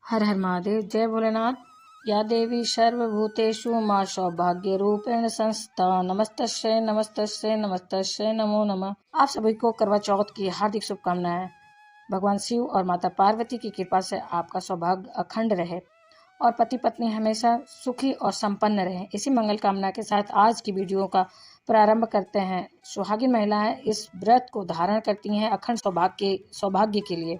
हर हर महादेव। जय भोलेनाथ। या देवी सर्वभूतेषु मां सौभाग्य रूपेण संस्था नमस्तस्यै नमस्तस्यै नमस्तस्यै नमो नमः। आप सभी को करवा चौथ की हार्दिक शुभकामनाएं। भगवान शिव और माता पार्वती की कृपा से आपका सौभाग्य अखंड रहे और पति पत्नी हमेशा सुखी और संपन्न रहे। इसी मंगल कामना के साथ आज की वीडियो का प्रारंभ करते हैं। सुहागिन महिलाएं इस व्रत को धारण करती हैं अखंड सौभाग्य के लिए।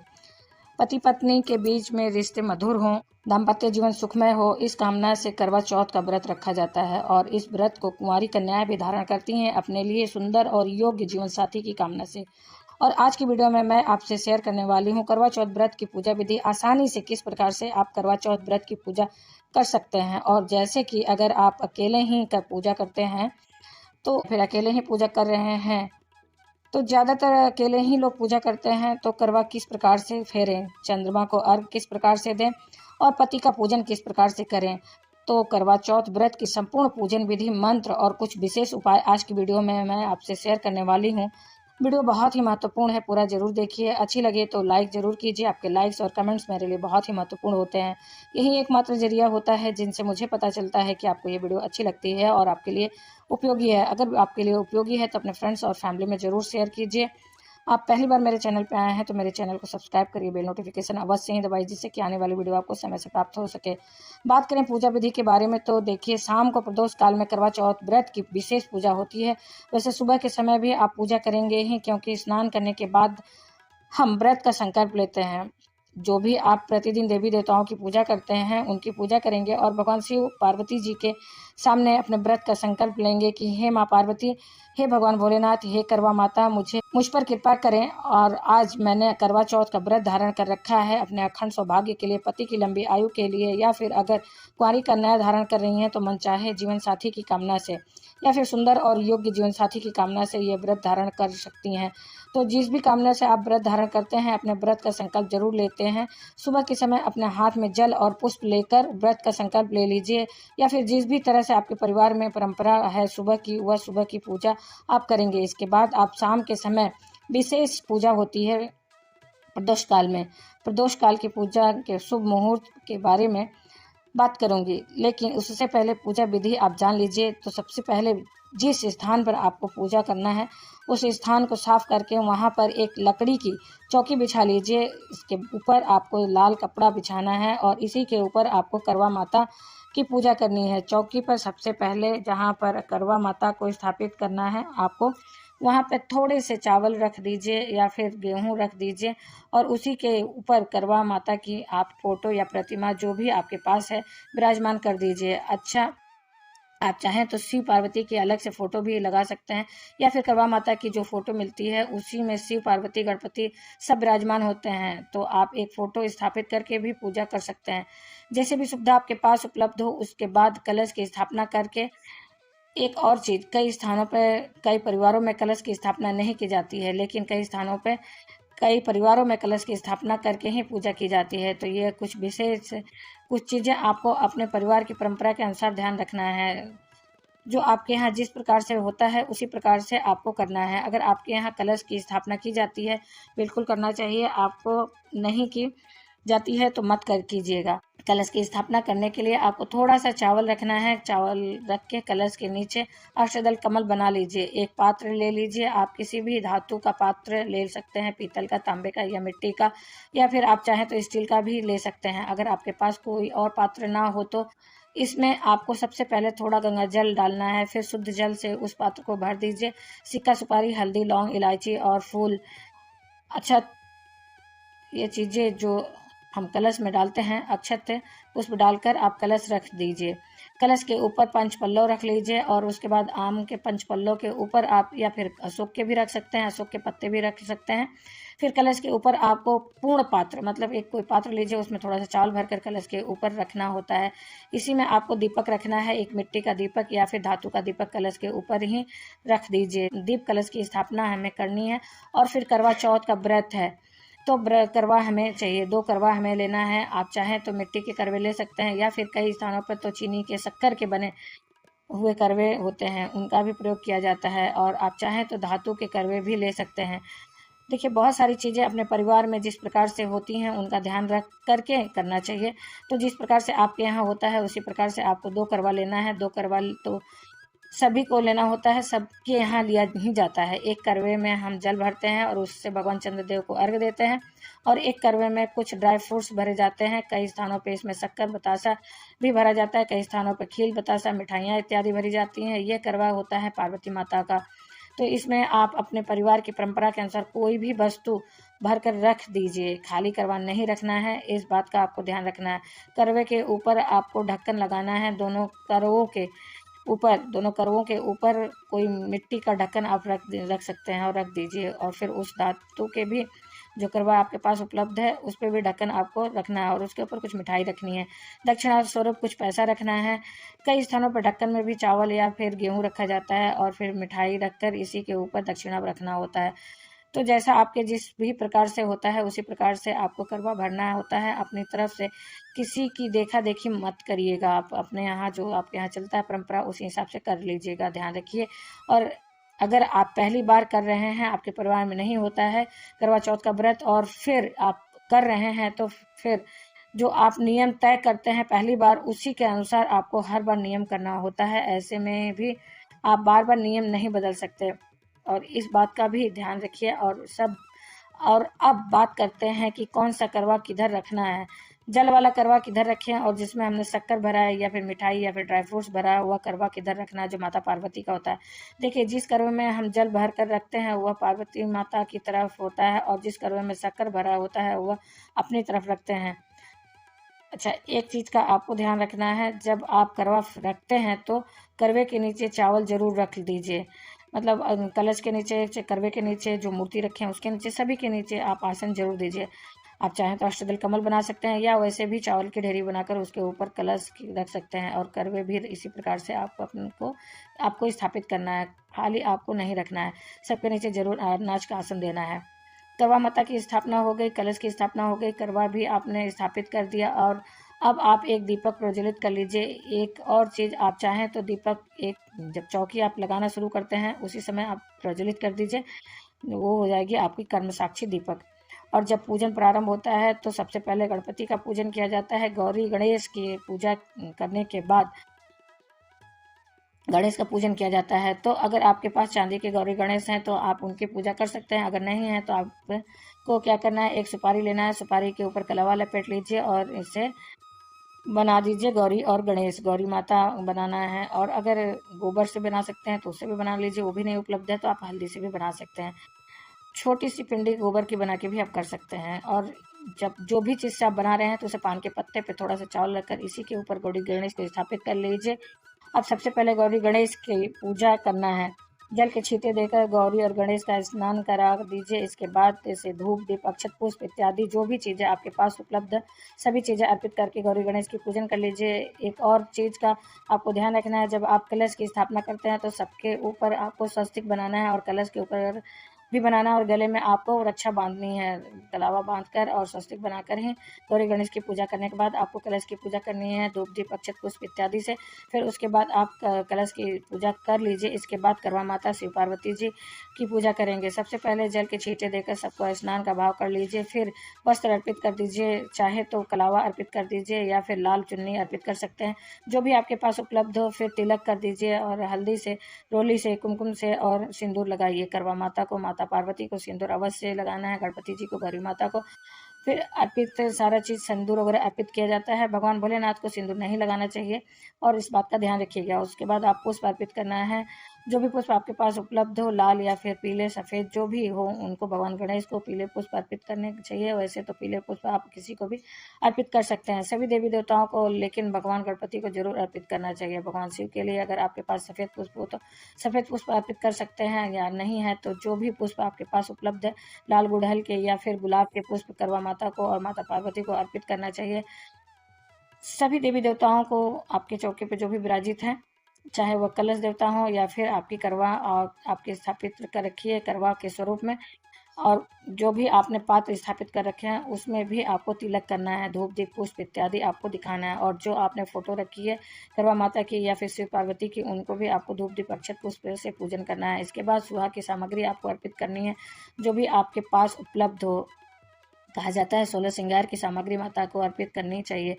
पति पत्नी के बीच में रिश्ते मधुर हों, दाम्पत्य जीवन सुखमय हो, इस कामना से करवा चौथ का व्रत रखा जाता है और इस व्रत को कुंवारी कन्याएं भी धारण करती हैं अपने लिए सुंदर और योग्य जीवन साथी की कामना से। और आज की वीडियो में मैं आपसे शेयर करने वाली हूँ करवा चौथ व्रत की पूजा विधि। आसानी से किस प्रकार से आप करवा चौथ व्रत की पूजा कर सकते हैं। और जैसे कि अगर आप अकेले ही पूजा करते हैं तो फिर अकेले ही पूजा कर रहे हैं तो ज़्यादातर अकेले ही लोग पूजा करते हैं, तो करवा किस प्रकार से फेरें, चंद्रमा को अर्घ किस प्रकार से दें और पति का पूजन किस प्रकार से करें। तो करवा चौथ व्रत की संपूर्ण पूजन विधि, मंत्र और कुछ विशेष उपाय आज की वीडियो में मैं आपसे शेयर करने वाली हूँ। वीडियो बहुत ही महत्वपूर्ण है, पूरा जरूर देखिए। अच्छी लगे तो लाइक जरूर कीजिए। आपके लाइक्स और कमेंट्स मेरे लिए बहुत ही महत्वपूर्ण होते हैं। यही एकमात्र जरिया होता है जिनसे मुझे पता चलता है कि आपको ये वीडियो अच्छी लगती है और आपके लिए उपयोगी है। अगर आपके लिए उपयोगी है तो अपने फ्रेंड्स और फैमिली में ज़रूर शेयर कीजिए। आप पहली बार मेरे चैनल पे आए हैं तो मेरे चैनल को सब्सक्राइब करिए, बेल नोटिफिकेशन अवश्य ही दबाइए जिससे कि आने वाली वीडियो आपको समय से प्राप्त हो सके। बात करें पूजा विधि के बारे में तो देखिए, शाम को प्रदोष काल में करवा चौथ व्रत की विशेष पूजा होती है। वैसे सुबह के समय भी आप पूजा करेंगे ही, क्योंकि स्नान करने के बाद हम व्रत का संकल्प लेते हैं। जो भी आप प्रतिदिन देवी देवताओं की पूजा करते हैं उनकी पूजा करेंगे और भगवान शिव पार्वती जी के सामने अपने व्रत का संकल्प लेंगे कि हे माँ पार्वती, हे भगवान भोलेनाथ, हे करवा माता, मुझ पर कृपा करें। और आज मैंने करवा चौथ का व्रत धारण कर रखा है अपने अखंड सौभाग्य के लिए, पति की लंबी आयु के लिए, या फिर अगर कुंवारी कन्याएं धारण कर रही हैं तो मनचाहे जीवन साथी की कामना से या फिर सुंदर और योग्य जीवन साथी की कामना से ये व्रत धारण कर सकती हैं। तो जिस भी कामना से आप व्रत धारण करते हैं अपने व्रत का संकल्प जरूर लेते हैं। सुबह के समय अपने हाथ में जल और पुष्प लेकर व्रत का संकल्प ले लीजिए, या फिर जिस भी तरह से आपके परिवार में परंपरा है सुबह की, वह सुबह की पूजा आप करेंगे। इसके बाद आप शाम के समय विशेष पूजा होती है प्रदोष काल में। प्रदोष काल की पूजा के शुभ मुहूर्त के बारे में बात करूंगी, लेकिन उससे पहले पूजा विधि आप जान लीजिए। तो सबसे पहले जिस स्थान पर आपको पूजा करना है उस स्थान को साफ करके वहां पर एक लकड़ी की चौकी बिछा लीजिए। इसके ऊपर आपको लाल कपड़ा बिछाना है और इसी के ऊपर आपको करवा माता की पूजा करनी है। चौकी पर सबसे पहले जहां पर करवा माता को स्थापित करना है आपको वहां पर थोड़े से चावल रख दीजिए या फिर गेहूं रख दीजिए और उसी के ऊपर करवा माता की आप फोटो या प्रतिमा जो भी आपके पास है विराजमान कर दीजिए। अच्छा, आप चाहें तो शिव पार्वती की अलग से फोटो भी लगा सकते हैं, या फिर करवा माता की जो फोटो मिलती है उसी में शिव पार्वती गणपति सब विराजमान होते हैं, तो आप एक फोटो स्थापित करके भी पूजा कर सकते हैं। जैसे भी सुविधा आपके पास उपलब्ध हो। उसके बाद कलश की स्थापना करके एक और चीज, कई स्थानों पर कई परिवारों में कलश की स्थापना नहीं की जाती है, लेकिन कई स्थानों पर कई परिवारों में कलश की स्थापना करके ही पूजा की जाती है। तो ये कुछ चीज़ें आपको अपने परिवार की परंपरा के अनुसार ध्यान रखना है। जो आपके यहाँ जिस प्रकार से होता है उसी प्रकार से आपको करना है। अगर आपके यहाँ कलश की स्थापना की जाती है, बिल्कुल करना चाहिए। आपको नहीं की जाती है तो मत कर कीजिएगा। कलश की स्थापना करने के लिए आपको थोड़ा सा चावल रखना है। चावल रख के कलश के नीचे अष्टदल कमल बना लीजिए। एक पात्र ले लीजिए, आप किसी भी धातु का पात्र ले सकते हैं, पीतल का, तांबे का या मिट्टी का, या फिर आप चाहें तो स्टील का भी ले सकते हैं। अगर आपके पास कोई और पात्र ना हो तो इसमें आपको सबसे पहले थोड़ा गंगा जल डालना है, फिर शुद्ध जल से उस पात्र को भर दीजिए। सिक्का, सुपारी, हल्दी, लौंग, इलायची और फूल, अच्छा, ये चीज़ें जो हम कलश में डालते हैं, अक्षत पुष्प डालकर आप कलश रख दीजिए। कलश के ऊपर पंच पल्लव रख लीजिए और उसके बाद आम के पंच पल्लव के ऊपर आप या फिर अशोक के भी रख सकते हैं, अशोक के पत्ते भी रख सकते हैं। फिर कलश के ऊपर आपको पूर्ण पात्र, मतलब एक कोई पात्र लीजिए, उसमें थोड़ा सा चावल भरकर कलश के ऊपर रखना होता है। इसी में आपको दीपक रखना है, एक मिट्टी का दीपक या फिर धातु का दीपक कलश के ऊपर ही रख दीजिए। दीप कलश की स्थापना हमें करनी है। और फिर करवा चौथ का व्रत है तो करवा हमें चाहिए, 2 करवा हमें लेना है। आप चाहें तो मिट्टी के करवे ले सकते हैं, या फिर कई स्थानों पर तो चीनी के, शक्कर के बने हुए करवे होते हैं, उनका भी प्रयोग किया जाता है। और आप चाहें तो धातु के करवे भी ले सकते हैं। देखिए, बहुत सारी चीज़ें अपने परिवार में जिस प्रकार से होती हैं उनका ध्यान रख करके करना चाहिए। तो जिस प्रकार से आपके यहाँ होता है उसी प्रकार से आपको 2 करवा लेना है। 2 करवा तो सभी को लेना होता है, सबके यहाँ लिया नहीं जाता है। एक करवे में हम जल भरते हैं और उससे भगवान चंद्रदेव को अर्घ देते हैं, और एक करवे में कुछ ड्राई फ्रूट्स भरे जाते हैं। कई स्थानों पे इसमें शक्कर बतासा भी भरा जाता है, कई स्थानों पे खील बतासा, मिठाइयाँ इत्यादि भरी जाती हैं। ये करवा होता है पार्वती माता का। तो इसमें आप अपने परिवार की परंपरा के अनुसार कोई भी वस्तु भर कर रख दीजिए, खाली करवा नहीं रखना है, इस बात का आपको ध्यान रखना है। करवे के ऊपर आपको ढक्कन लगाना है, दोनों करवों के ऊपर कोई मिट्टी का ढक्कन आप रख सकते हैं और रख दीजिए। और फिर उस धातु के भी जो करवा आपके पास उपलब्ध है उस पर भी ढक्कन आपको रखना है और उसके ऊपर कुछ मिठाई रखनी है। दक्षिणा स्वरूप कुछ पैसा रखना है। कई स्थानों पर ढक्कन में भी चावल या फिर गेहूं रखा जाता है और फिर मिठाई रखकर इसी के ऊपर दक्षिणा रखना होता है। तो जैसा आपके जिस भी प्रकार से होता है उसी प्रकार से आपको करवा भरना होता है। अपनी तरफ से किसी की देखा देखी मत करिएगा, आप अपने यहाँ जो आपके यहाँ चलता है परंपरा उसी हिसाब से कर लीजिएगा, ध्यान रखिए। और अगर आप पहली बार कर रहे हैं, आपके परिवार में नहीं होता है करवा चौथ का व्रत और फिर आप कर रहे हैं, तो फिर जो आप नियम तय करते हैं पहली बार उसी के अनुसार आपको हर बार नियम करना होता है। ऐसे में भी आप बार बार नियम नहीं बदल सकते, और इस बात का भी ध्यान रखिए। और अब बात करते हैं कि कौन सा करवा किधर रखना है। जल वाला करवा किधर रखें और जिसमें हमने शक्कर भरा है या फिर मिठाई या फिर ड्राई फ्रूट्स भरा है, वह करवा किधर रखना है जो माता पार्वती का होता है। देखिए, जिस करवे में हम जल भर कर रखते हैं वह पार्वती माता की तरफ होता है, और जिस करवे में शक्कर भरा होता है वह अपनी तरफ रखते हैं। अच्छा, एक चीज़ का आपको ध्यान रखना है, जब आप करवा रखते हैं तो करवे के नीचे चावल जरूर रख दीजिए। मतलब कलश के नीचे, करवे के नीचे जो मूर्ति रखे हैं उसके नीचे, सभी के नीचे आप आसन जरूर दीजिए। आप चाहें तो अष्टदल कमल बना सकते हैं या वैसे भी चावल की ढेरी बनाकर उसके ऊपर कलश रख सकते हैं, और करवे भी इसी प्रकार से आपको स्थापित करना है, खाली आपको नहीं रखना है। सबके नीचे जरूर अनाज का आसन देना है। करवा माता की स्थापना हो गई, कलश की स्थापना हो गई, करवा भी आपने स्थापित कर दिया, और अब आप एक दीपक प्रज्वलित कर लीजिए। एक और चीज़, आप चाहें तो दीपक एक जब चौकी आप लगाना शुरू करते हैं उसी समय आप प्रज्वलित कर दीजिए, वो हो जाएगी आपकी कर्म साक्षी दीपक। और जब पूजन प्रारंभ होता है तो सबसे पहले गणपति का पूजन किया जाता है। गौरी गणेश की पूजा करने के बाद गणेश का पूजन किया जाता है। तो अगर आपके पास चांदी के गौरी गणेश हैं तो आप उनकी पूजा कर सकते हैं, अगर नहीं है तो आपको क्या करना है, एक सुपारी लेना है, सुपारी के ऊपर कलावा लपेट लीजिए और इसे बना दीजिए गौरी और गणेश, गौरी माता बनाना है। और अगर गोबर से बना सकते हैं तो उससे भी बना लीजिए, वो भी नहीं उपलब्ध है तो आप हल्दी से भी बना सकते हैं। छोटी सी पिंडी गोबर की बना के भी आप कर सकते हैं। और जब जो भी चीज़ से आप बना रहे हैं तो उसे पान के पत्ते पे थोड़ा सा चावल रखकर इसी के ऊपर गौरी गणेश को स्थापित कर लीजिए। अब सबसे पहले गौरी गणेश की पूजा करना है। जल के छींटे देकर गौरी और गणेश का स्नान करा दीजिए। इसके बाद इसे धूप दीप अक्षत पुष्प इत्यादि जो भी चीज़ें आपके पास उपलब्ध है सभी चीज़ें अर्पित करके गौरी गणेश की पूजन कर लीजिए। एक और चीज़ का आपको ध्यान रखना है, जब आप कलश की स्थापना करते हैं तो सबके ऊपर आपको स्वस्तिक बनाना है और कलश के ऊपर भी बनाना है, और गले में आपको रक्षा बांधनी है, कलावा बांधकर और स्वस्तिक बनाकर ही गौरी गणेश की पूजा करने के बाद आपको कलश की पूजा करनी है धूप दीप अक्षत पुष्प इत्यादि से। फिर उसके बाद आप कलश की पूजा कर लीजिए। इसके बाद करवा माता शिव पार्वती जी की पूजा करेंगे। सबसे पहले जल के छींटे देकर सबको स्नान का भाव कर लीजिए, फिर वस्त्र अर्पित कर दीजिए, चाहे तो कलावा अर्पित कर दीजिए या फिर लाल चुन्नी अर्पित कर सकते हैं, जो भी आपके पास उपलब्ध हो। फिर तिलक कर दीजिए और हल्दी से, रोली से, कुमकुम से और सिंदूर लगाइए। करवा माता को, माता पार्वती को सिंदूर अवश्य लगाना है, गणपति जी को, गौरी माता को। फिर अर्पित सारा चीज़ सिंदूर वगैरह अर्पित किया जाता है। भगवान भोलेनाथ को सिंदूर नहीं लगाना चाहिए और इस बात का ध्यान रखिएगा। उसके बाद आप पुष्प अर्पित करना है, जो भी पुष्प आपके पास उपलब्ध हो, लाल या फिर पीले सफ़ेद जो भी हो, उनको भगवान गणेश को पीले पुष्प अर्पित करने चाहिए। वैसे तो पीले पुष्प आप किसी को भी अर्पित कर सकते हैं, सभी देवी देवताओं को, लेकिन भगवान गणपति को जरूर अर्पित करना चाहिए। भगवान शिव के लिए अगर आपके पास सफ़ेद पुष्प हो तो सफ़ेद पुष्प अर्पित कर सकते हैं, या नहीं है तो जो भी पुष्प आपके पास उपलब्ध है, लाल गुड़हल के या फिर गुलाब के पुष्प करवा माता को और माता पार्वती को अर्पित करना चाहिए। सभी देवी देवताओं को आपके चौके पे जो भी विराजित हैं, चाहे वह कलश देवता हो या फिर आपकी करवा और आपके स्थापित कर रखी है करवा के स्वरूप में, और जो भी आपने पात्र स्थापित कर रखे हैं उसमें भी आपको तिलक करना है, धूप दीप पुष्प इत्यादि आपको दिखाना है। और जो आपने फोटो रखी है करवा माता की या फिर शिव पार्वती की, उनको भी आपको धूप दीप अक्षत पुष्प से पूजन करना है। इसके बाद सुहाग की सामग्री आपको अर्पित करनी है, जो भी आपके पास उपलब्ध हो। कहा जाता है 16 श्रृंगार की सामग्री माता को अर्पित करनी चाहिए।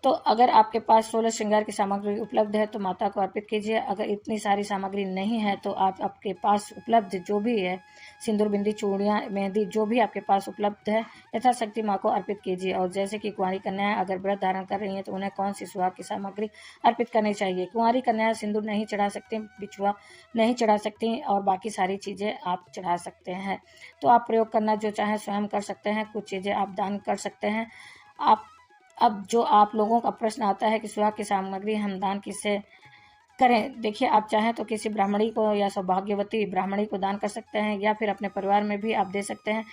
तो अगर आपके पास 16 श्रृंगार की सामग्री उपलब्ध है तो माता को अर्पित कीजिए। अगर इतनी सारी सामग्री नहीं है तो आप आपके पास उपलब्ध जो भी है, सिंदूर बिंदी चूड़ियाँ मेहंदी जो भी आपके पास उपलब्ध है, यथाशक्ति माँ को अर्पित कीजिए। और जैसे कि कुंवारी कन्याएं अगर व्रत धारण कर रही हैं तो उन्हें कौन सी सुहाग की सामग्री अर्पित करनी चाहिए। कुंवारी कन्याएं सिंदूर नहीं चढ़ा सकती, बिछुआ नहीं चढ़ा सकती, और बाकी सारी चीज़ें आप चढ़ा सकते हैं। तो आप प्रयोग करना जो चाहें स्वयं कर सकते हैं, कुछ चीज़ें आप दान कर सकते हैं। आप अब जो आप लोगों का प्रश्न आता है कि सुहाग की सामग्री हम दान किससे करें, देखिए आप चाहें तो किसी ब्राह्मणी को या सौभाग्यवती ब्राह्मणी को दान कर सकते हैं, या फिर अपने परिवार में भी आप दे सकते हैं।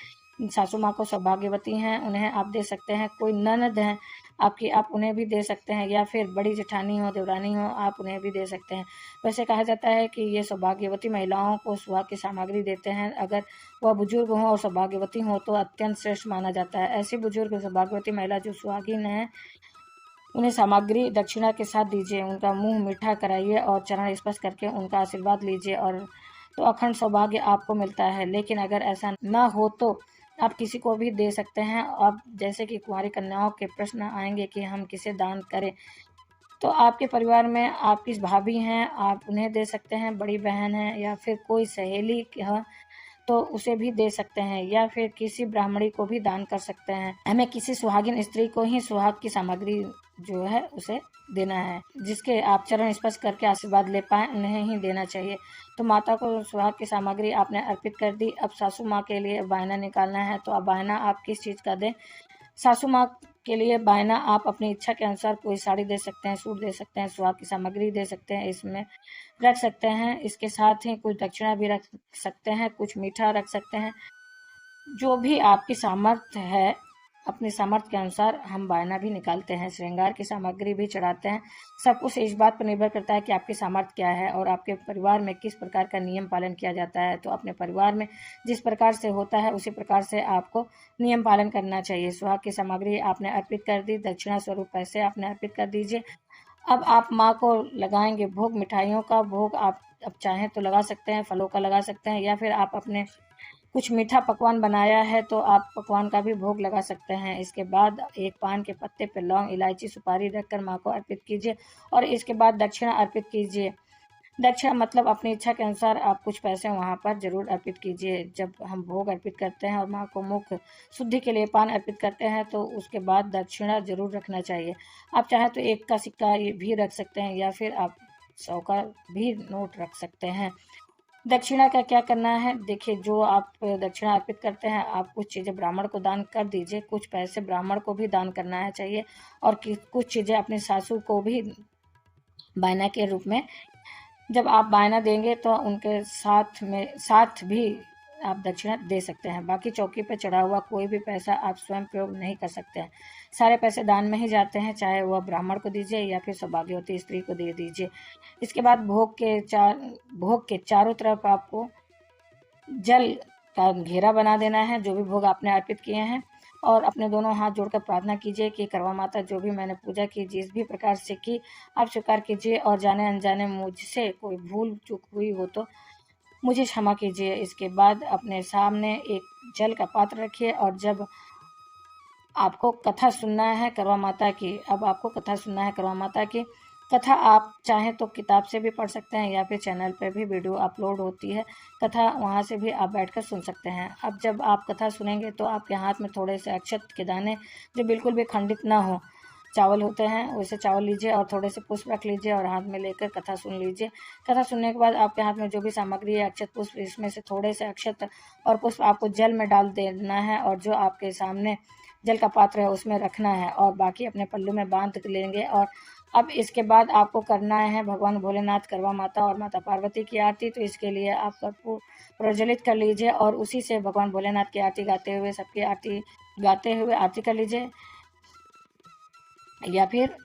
सासू माँ को सौभाग्यवती हैं उन्हें आप दे सकते हैं, कोई ननद हैं आपकी आप उन्हें भी दे सकते हैं, या फिर बड़ी जेठानी हो देवरानी हो आप उन्हें भी दे सकते हैं। वैसे कहा जाता है कि ये सौभाग्यवती महिलाओं को सुहाग की सामग्री देते हैं, अगर वह बुजुर्ग हो और सौभाग्यवती हो तो अत्यंत श्रेष्ठ माना जाता है। ऐसी बुजुर्ग सौभाग्यवती महिला जो सुहागिन है उन्हें सामग्री दक्षिणा के साथ दीजिए, उनका मुंह मीठा कराइए और चरण स्पर्श करके उनका आशीर्वाद लीजिए, और तो अखंड सौभाग्य आपको मिलता है। लेकिन अगर ऐसा न हो तो आप किसी को भी दे सकते हैं। अब जैसे कि कुंवारी कन्याओं के प्रश्न आएंगे कि हम किसे दान करें, तो आपके परिवार में आपकी भाभी हैं आप उन्हें दे सकते हैं, बड़ी बहन है या फिर कोई सहेली है तो उसे भी दे सकते हैं, या फिर किसी ब्राह्मणी को भी दान कर सकते हैं। हमें किसी सुहागिन स्त्री को ही सुहाग की सामग्री जो है उसे देना है, जिसके आप चरण स्पर्श करके आशीर्वाद ले पाए उन्हें ही देना चाहिए। तो माता को सुहाग की सामग्री आपने अर्पित कर दी। अब सासू माँ के लिए बायना निकालना है, तो अब बायना आप किस चीज़ का दें। सासू माँ के लिए बायना आप अपनी इच्छा के अनुसार कोई साड़ी दे सकते हैं, सूट दे सकते हैं, सुहाग की सामग्री दे सकते हैं, इसमें रख सकते हैं। इसके साथ ही कुछ दक्षिणा भी रख सकते हैं, कुछ मीठा रख सकते हैं। जो भी आपकी सामर्थ्य है, अपनी सामर्थ्य के अनुसार हम बायना भी निकालते हैं, श्रृंगार की सामग्री भी चढ़ाते हैं। सब कुछ इस बात पर निर्भर करता है कि आपकी सामर्थ्य क्या है और आपके परिवार में किस प्रकार का नियम पालन किया जाता है। तो अपने परिवार में जिस प्रकार से होता है उसी प्रकार से आपको नियम पालन करना चाहिए। सुहाग की सामग्री आपने अर्पित कर दी, दक्षिणा स्वरूप पैसे आपने अर्पित कर दीजिए। अब आप माँ को लगाएंगे भोग, मिठाइयों का भोग आप अब चाहें तो लगा सकते हैं, फलों का लगा सकते हैं, या फिर आप अपने कुछ मीठा पकवान बनाया है तो आप पकवान का भी भोग लगा सकते हैं। इसके बाद एक पान के पत्ते पर लौंग इलायची सुपारी रखकर माँ को अर्पित कीजिए, और इसके बाद दक्षिणा अर्पित कीजिए। दक्षिणा मतलब अपनी इच्छा के अनुसार आप कुछ पैसे वहाँ पर जरूर अर्पित कीजिए। जब हम भोग अर्पित करते हैं और माँ को मुख शुद्धि के लिए पान अर्पित करते हैं तो उसके बाद दक्षिणा जरूर रखना चाहिए। आप चाहें तो 1 का सिक्का भी रख सकते हैं, या फिर आप 100 का भी नोट रख सकते हैं। दक्षिणा का क्या करना है, देखिए जो आप दक्षिणा अर्पित करते हैं आप कुछ चीज़ें ब्राह्मण को दान कर दीजिए, कुछ पैसे ब्राह्मण को भी दान करना है चाहिए, और कुछ चीज़ें अपनी सासू को भी बायना के रूप में जब आप बायना देंगे तो उनके साथ भी आप दक्षिणा दे सकते हैं। बाकी चौकी पर चढ़ा हुआ कोई भी पैसा आप स्वयं प्रयोग नहीं कर सकते हैं, सारे पैसे दान में ही जाते हैं, चाहे वह ब्राह्मण को दीजिए या फिर सौभाग्यवती स्त्री को दे दीजिए। इसके बाद भोग के चारों तरफ आपको जल का घेरा बना देना है, जो भी भोग आपने अर्पित किए हैं, और अपने दोनों हाथ जोड़कर प्रार्थना कीजिए कि करवा माता जो भी मैंने पूजा की जिस भी प्रकार से की आप स्वीकार कीजिए, और जाने अनजाने मुझसे कोई भूल चूक हुई हो तो मुझे क्षमा कीजिए। इसके बाद अपने सामने एक जल का पात्र रखिए, और जब आपको कथा सुनना है करवा माता की, अब आपको कथा सुनना है करवा माता की कथा, आप चाहें तो किताब से भी पढ़ सकते हैं या फिर चैनल पर भी वीडियो अपलोड होती है कथा, वहां से भी आप बैठकर सुन सकते हैं। अब जब आप कथा सुनेंगे तो आपके हाथ में थोड़े से अक्षत के दाने जो बिल्कुल भी खंडित ना हो, चावल होते हैं वैसे चावल लीजिए और थोड़े से पुष्प रख लीजिए और हाथ में लेकर कथा सुन लीजिए। कथा सुनने के बाद आपके हाथ में जो भी सामग्री है अक्षत पुष्प, इसमें से थोड़े से अक्षत और पुष्प आपको जल में डाल देना है, और जो आपके सामने जल का पात्र है उसमें रखना है, और बाकी अपने पल्लू में बांध लेंगे। और अब इसके बाद आपको करना है भगवान भोलेनाथ, करवा माता और माता पार्वती की आरती। तो इसके लिए आप कपूर प्रज्वलित कर लीजिए और उसी से भगवान भोलेनाथ की आरती गाते हुए सबकी आरती गाते हुए आरती कर लीजिए, या फिर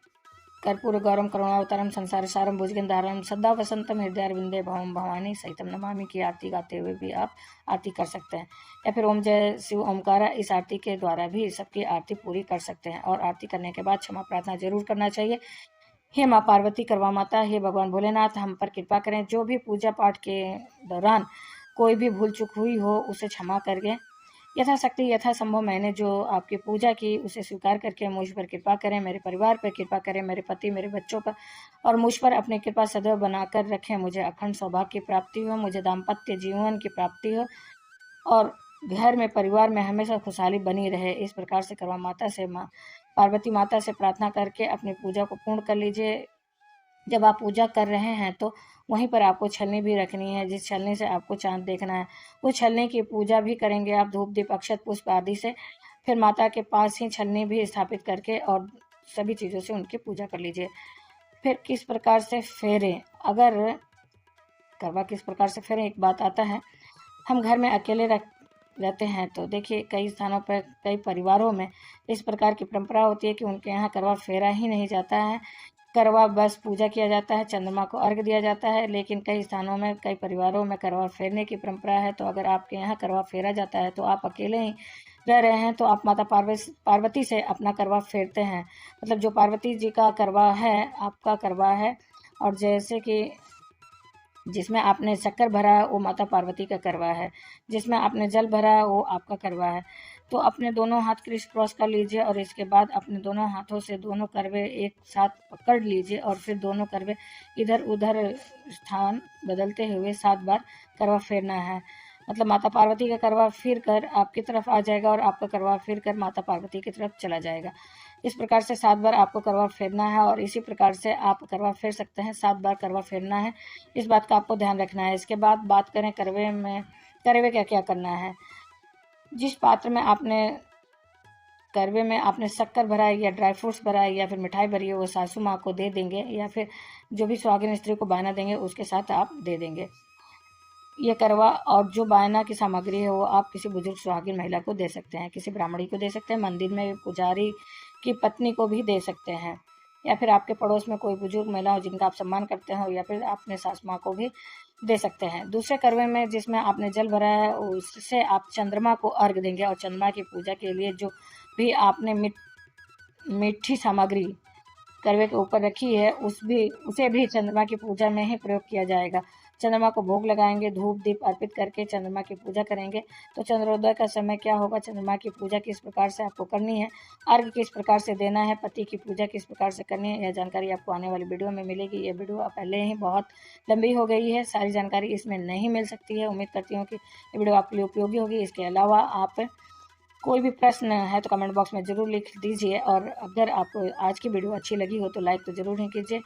कर्पूर गौरम करुणावतारम संसार सारम भुजगेंद्रहारम सदा वसंतम हृदयारविंदे भवम भवानी सहितम नमामि की आरती गाते हुए भी आप आरती कर सकते हैं। या फिर ओम जय शिव ओमकारा, इस आरती के द्वारा भी सबकी आरती पूरी कर सकते हैं। और आरती करने के बाद क्षमा प्रार्थना जरूर करना चाहिए। हे माँ पार्वती, करवा माता, हे भगवान भोलेनाथ, हम पर कृपा करें। जो भी पूजा पाठ के दौरान कोई भी भूल चूक हुई हो उसे क्षमा करके यथाशक्ति यथासंभव मैंने जो आपकी पूजा की उसे स्वीकार करके मुझ पर कृपा करें, मेरे परिवार पर कृपा करें, मेरे पति मेरे बच्चों पर और मुझ पर अपनी कृपा सदैव बनाकर रखें। मुझे अखंड सौभाग्य की प्राप्ति हो, मुझे दाम्पत्य जीवन की प्राप्ति हो और घर में परिवार में हमेशा खुशहाली बनी रहे। इस प्रकार से करवा माता से पार्वती माता से प्रार्थना करके अपनी पूजा को पूर्ण कर लीजिए। जब आप पूजा कर रहे हैं तो वहीं पर आपको छलनी भी रखनी है, जिस छलनी से आपको चांद देखना है। उस छलनी की पूजा भी करेंगे आप धूप दीप अक्षत पुष्प आदि से। फिर माता के पास ही छलनी भी स्थापित करके और सभी चीज़ों से उनकी पूजा कर लीजिए। फिर किस प्रकार से फेरें, अगर करवा किस प्रकार से फेरें, एक बात आता है। हम घर में अकेले रहते हैं तो देखिए कई स्थानों पर कई परिवारों में इस प्रकार की परंपरा होती है कि उनके यहाँ करवा फेरा ही नहीं जाता है। करवा बस पूजा किया जाता है, चंद्रमा को अर्घ दिया जाता है। लेकिन कई स्थानों में कई परिवारों में करवा फेरने की परंपरा है। तो अगर आपके यहाँ करवा फेरा जाता है तो आप अकेले ही रह रहे हैं तो आप माता पार्वती से अपना करवा फेरते हैं। मतलब जो पार्वती जी का करवा है आपका करवा है, और जैसे कि जिसमें आपने शक्कर भरा है वो माता पार्वती का करवा है, जिसमें आपने जल भरा है वो आपका करवा है। तो अपने दोनों हाथ क्रिस क्रॉस कर लीजिए और इसके बाद अपने दोनों हाथों से दोनों करवे एक साथ पकड़ लीजिए और फिर दोनों करवे इधर उधर स्थान बदलते हुए 7 बार करवा फेरना है। मतलब माता पार्वती का करवा फिर कर आपकी तरफ आ जाएगा और आपका करवा फिर कर माता पार्वती की तरफ चला जाएगा। इस प्रकार से 7 बार आपको करवा फेरना है और इसी प्रकार से आप करवा फेर सकते हैं। 7 बार करवा फेरना है, इस बात का आपको ध्यान रखना है। इसके बाद बात करें करवे क्या क्या करना है। जिस पात्र में आपने करवे में आपने शक्कर भरा है या ड्राई फ्रूट्स भरा है या फिर मिठाई भरी है वो सासू माँ को दे देंगे, या फिर जो भी सुहागिन स्त्री को बायना देंगे उसके साथ आप दे देंगे ये करवा। और जो बायना की सामग्री है वो आप किसी बुजुर्ग सुहागिन महिला को दे सकते हैं, किसी ब्राह्मणी को दे सकते हैं, मंदिर में पुजारी की पत्नी को भी दे सकते हैं, या फिर आपके पड़ोस में कोई बुजुर्ग महिला हो जिनका आप सम्मान करते हो, या फिर अपने सास माँ को भी दे सकते हैं। दूसरे करवे में जिसमें आपने जल भरा है उससे आप चंद्रमा को अर्घ देंगे और चंद्रमा की पूजा के लिए जो भी आपने मीठी सामग्री करवे के ऊपर रखी है उसे भी चंद्रमा की पूजा में ही प्रयोग किया जाएगा। चंद्रमा को भोग लगाएंगे, धूप दीप अर्पित करके चंद्रमा की पूजा करेंगे। तो चंद्रोदय का समय क्या होगा, चंद्रमा की पूजा किस प्रकार से आपको करनी है, अर्घ किस प्रकार से देना है, पति की पूजा किस प्रकार से करनी है, यह जानकारी आपको आने वाली वीडियो में मिलेगी। ये वीडियो पहले ही बहुत लंबी हो गई है, सारी जानकारी इसमें नहीं मिल सकती है। उम्मीद करती हूँ कि ये वीडियो आपके लिए उपयोगी होगी। इसके अलावा आप कोई भी प्रश्न है तो कमेंट बॉक्स में ज़रूर लिख दीजिए, और अगर आपको आज की वीडियो अच्छी लगी हो तो लाइक तो ज़रूर ही कीजिए,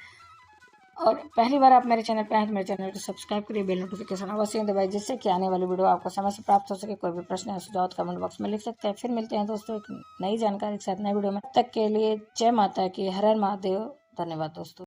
और पहली बार आप मेरे चैनल पर आए तो मेरे चैनल को सब्सक्राइब करिए, बेल नोटिफिकेशन अवश्य दबाइए जिससे कि आने वाली वीडियो आपको समय से प्राप्त हो सके। कोई भी प्रश्न या सुझाव कमेंट बॉक्स में लिख सकते हैं। फिर मिलते हैं दोस्तों एक नई जानकारी के साथ नई वीडियो में। तब तक के लिए जय माता की, हर हर महादेव। धन्यवाद दोस्तों।